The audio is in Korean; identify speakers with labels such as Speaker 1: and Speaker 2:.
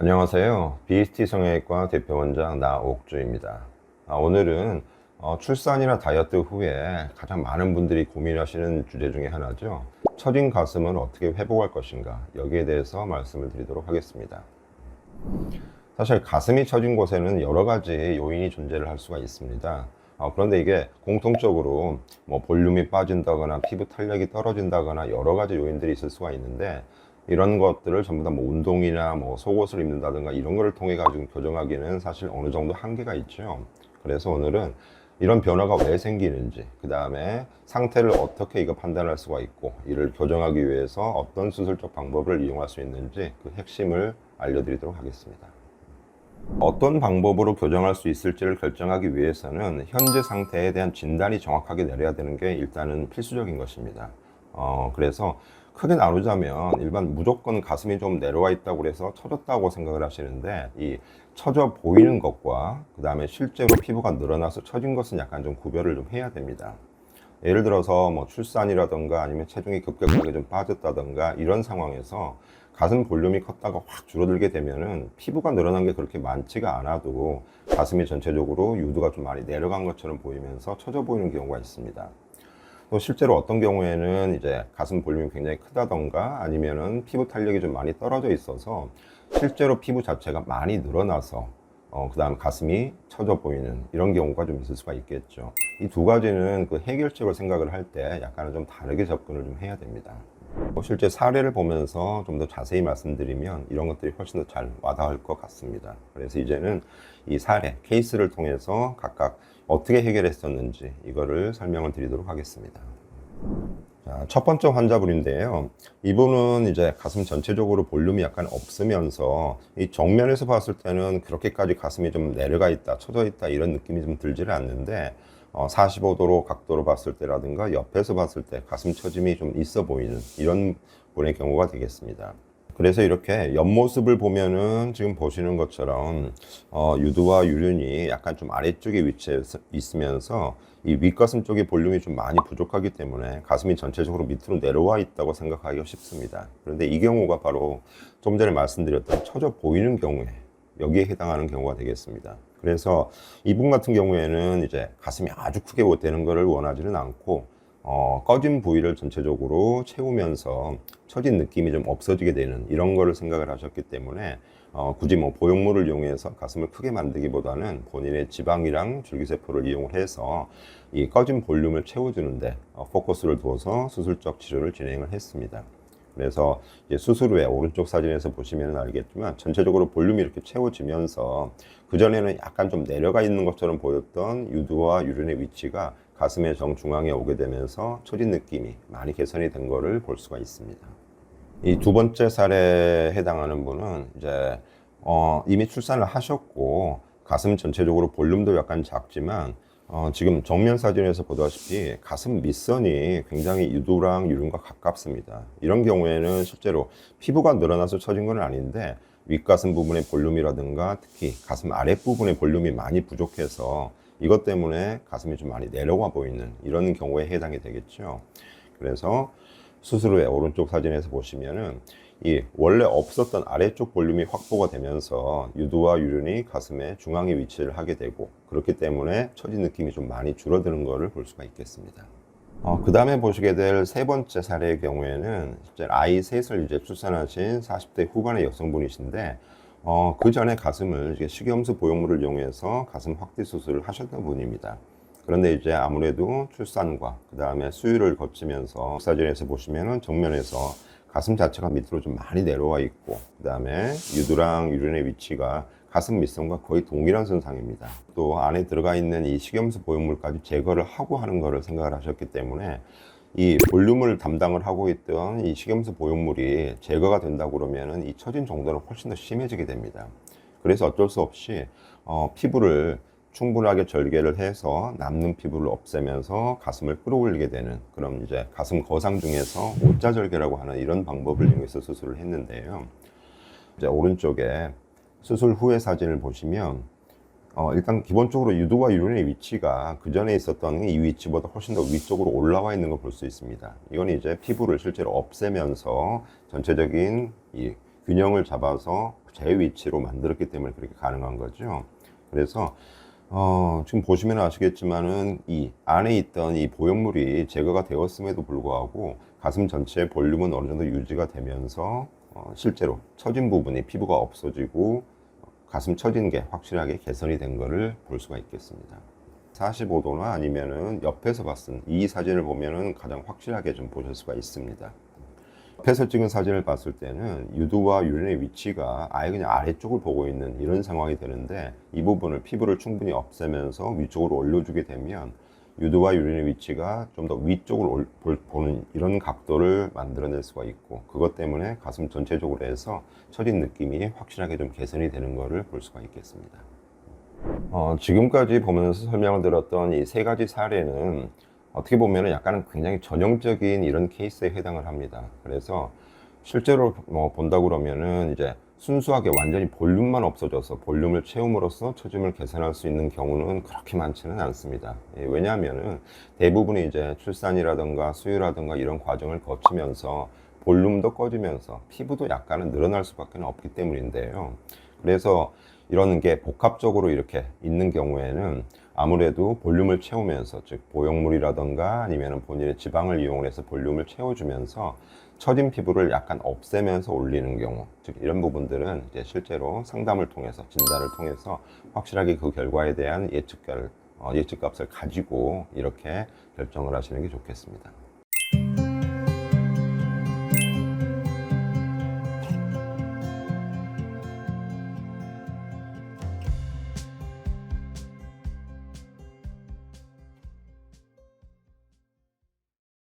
Speaker 1: 안녕하세요. BST 성형외과 대표원장 나옥주입니다. 오늘은 출산이나 다이어트 후에 가장 많은 분들이 고민하시는 주제 중에 하나죠. 처진 가슴을 어떻게 회복할 것인가, 여기에 대해서 말씀을 드리도록 하겠습니다. 사실 가슴이 처진 곳에는 여러 가지 요인이 존재를 할 수가 있습니다. 그런데 이게 공통적으로 볼륨이 빠진다거나 피부 탄력이 떨어진다거나 여러 가지 요인들이 있을 수가 있는데, 이런 것들을 전부 다 운동이나 속옷을 입는다든가 이런 거를 통해 가지고 교정하기는 사실 어느 정도 한계가 있죠. 그래서 오늘은 이런 변화가 왜 생기는지, 그 다음에 상태를 어떻게 이거 판단할 수가 있고, 이를 교정하기 위해서 어떤 수술적 방법을 이용할 수 있는지 그 핵심을 알려드리도록 하겠습니다. 어떤 방법으로 교정할 수 있을지를 결정하기 위해서는 현재 상태에 대한 진단이 정확하게 내려야 되는 게 일단은 필수적인 것입니다. 그래서 크게 나누자면 일반 무조건 가슴이 좀 내려와 있다고 해서 처졌다고 생각을 하시는데, 이 처져 보이는 것과 그 다음에 실제로 피부가 늘어나서 처진 것은 약간 좀 구별을 좀 해야 됩니다. 예를 들어서 출산이라던가 아니면 체중이 급격하게 좀 빠졌다던가 이런 상황에서 가슴 볼륨이 컸다가 확 줄어들게 되면은 피부가 늘어난 게 그렇게 많지가 않아도 가슴이 전체적으로 유두가 좀 많이 내려간 것처럼 보이면서 처져 보이는 경우가 있습니다. 또 실제로 어떤 경우에는 이제 가슴 볼륨이 굉장히 크다던가 아니면은 피부 탄력이 좀 많이 떨어져 있어서 실제로 피부 자체가 많이 늘어나서 그 다음 가슴이 처져 보이는 이런 경우가 좀 있을 수가 있겠죠. 이 두 가지는 그 해결책을 생각을 할 때 약간은 좀 다르게 접근을 좀 해야 됩니다. 실제 사례를 보면서 좀 더 자세히 말씀드리면 이런 것들이 훨씬 더 잘 와닿을 것 같습니다. 그래서 이제는 이 사례, 케이스를 통해서 각각 어떻게 해결했었는지 이거를 설명을 드리도록 하겠습니다. 자, 첫 번째 환자분인데요. 이분은 이제 가슴 전체적으로 볼륨이 약간 없으면서 이 정면에서 봤을 때는 그렇게까지 가슴이 좀 내려가 있다, 처져 있다 이런 느낌이 좀 들지를 않는데, 45도로 각도로 봤을 때라든가 옆에서 봤을 때 가슴 처짐이 좀 있어 보이는 이런 분의 경우가 되겠습니다. 그래서 이렇게 옆모습을 보면은 지금 보시는 것처럼 유두와 유륜이 약간 좀 아래쪽에 위치해 있으면서 이 윗가슴 쪽의 볼륨이 좀 많이 부족하기 때문에 가슴이 전체적으로 밑으로 내려와 있다고 생각하기가 쉽습니다. 그런데 이 경우가 바로 좀 전에 말씀드렸던 처져 보이는 경우에 여기에 해당하는 경우가 되겠습니다. 그래서 이분 같은 경우에는 이제 가슴이 아주 크게 되는 것을 원하지는 않고 꺼진 부위를 전체적으로 채우면서 처진 느낌이 좀 없어지게 되는 이런 거를 생각을 하셨기 때문에 굳이 보형물을 이용해서 가슴을 크게 만들기보다는 본인의 지방이랑 줄기세포를 이용해서 이 꺼진 볼륨을 채워주는데 포커스를 두어서 수술적 치료를 진행을 했습니다. 그래서 이제 수술 후에 오른쪽 사진에서 보시면 알겠지만 전체적으로 볼륨이 이렇게 채워지면서 그전에는 약간 좀 내려가 있는 것처럼 보였던 유두와 유륜의 위치가 가슴의 정중앙에 오게 되면서 처진 느낌이 많이 개선이 된 거를 볼 수가 있습니다. 이 두 번째 사례에 해당하는 분은 이제 이미 출산을 하셨고 가슴 전체적으로 볼륨도 약간 작지만 지금 정면 사진에서 보다시피 가슴 밑선이 굉장히 유두랑 유륜과 가깝습니다. 이런 경우에는 실제로 피부가 늘어나서 처진 건 아닌데 윗가슴 부분의 볼륨이라든가 특히 가슴 아랫부분의 볼륨이 많이 부족해서 이것 때문에 가슴이 좀 많이 내려와 보이는 이런 경우에 해당이 되겠죠. 그래서 수술 후에 오른쪽 사진에서 보시면은 이 원래 없었던 아래쪽 볼륨이 확보가 되면서 유두와 유륜이 가슴의 중앙에 위치를 하게 되고, 그렇기 때문에 처진 느낌이 좀 많이 줄어드는 것을 볼 수가 있겠습니다. 그 다음에 보시게 될 세 번째 사례의 경우에는 실제 아이 셋을 이제 출산하신 40대 후반의 여성분이신데 그 전에 가슴을 식이염수 보형물을 이용해서 가슴 확대 수술을 하셨던 분입니다. 그런데 이제 아무래도 출산과 그 다음에 수유를 거치면서 사진에서 보시면은 정면에서 가슴 자체가 밑으로 좀 많이 내려와 있고, 그 다음에 유두랑 유륜의 위치가 가슴 밑선과 거의 동일한 선상입니다. 또 안에 들어가 있는 이 식염수 보형물까지 제거를 하고 하는 것을 생각을 하셨기 때문에 이 볼륨을 담당을 하고 있던 이 식염수 보형물이 제거가 된다고 그러면은 이 처진 정도는 훨씬 더 심해지게 됩니다. 그래서 어쩔 수 없이 피부를 충분하게 절개를 해서 남는 피부를 없애면서 가슴을 끌어올리게 되는, 그럼 이제 가슴 거상 중에서 오자 절개라고 하는 이런 방법을 이용해서 수술을 했는데요. 이제 오른쪽에 수술 후의 사진을 보시면 일단 기본적으로 유두와 유륜의 위치가 그 전에 있었던 이 위치보다 훨씬 더 위쪽으로 올라와 있는 걸 볼 수 있습니다. 이건 이제 피부를 실제로 없애면서 전체적인 이 균형을 잡아서 제 위치로 만들었기 때문에 그렇게 가능한 거죠. 그래서 지금 보시면 아시겠지만은 이 안에 있던 이 보형물이 제거가 되었음에도 불구하고 가슴 전체의 볼륨은 어느 정도 유지가 되면서 실제로 처진 부분이 피부가 없어지고 가슴 처진 게 확실하게 개선이 된 거를 볼 수가 있겠습니다. 45도나 아니면은 옆에서 봤은 이 사진을 보면은 가장 확실하게 좀 보실 수가 있습니다. 옆에서 찍은 사진을 봤을 때는 유두와 유린의 위치가 아예 그냥 아래쪽을 보고 있는 이런 상황이 되는데, 이 부분을 피부를 충분히 없애면서 위쪽으로 올려주게 되면 유두와 유린의 위치가 좀 더 위쪽으로 보는 이런 각도를 만들어낼 수가 있고, 그것 때문에 가슴 전체적으로 해서 처진 느낌이 확실하게 좀 개선이 되는 것을 볼 수가 있겠습니다. 지금까지 보면서 설명을 들었던 이 세 가지 사례는 어떻게 보면 약간은 굉장히 전형적인 이런 케이스에 해당을 합니다. 그래서 실제로 본다고 그러면은 이제 순수하게 완전히 볼륨만 없어져서 볼륨을 채움으로써 처짐을 개선할 수 있는 경우는 그렇게 많지는 않습니다. 왜냐하면은 대부분이 이제 출산이라든가 수유라든가 이런 과정을 거치면서 볼륨도 꺼지면서 피부도 약간은 늘어날 수밖에 없기 때문인데요. 그래서 이런 게 복합적으로 이렇게 있는 경우에는 아무래도 볼륨을 채우면서, 즉 보형물이라던가 아니면 본인의 지방을 이용해서 볼륨을 채워주면서 처진 피부를 약간 없애면서 올리는 경우, 즉 이런 부분들은 이제 실제로 상담을 통해서, 진단을 통해서 확실하게 그 결과에 대한 예측값을 가지고 이렇게 결정을 하시는 게 좋겠습니다.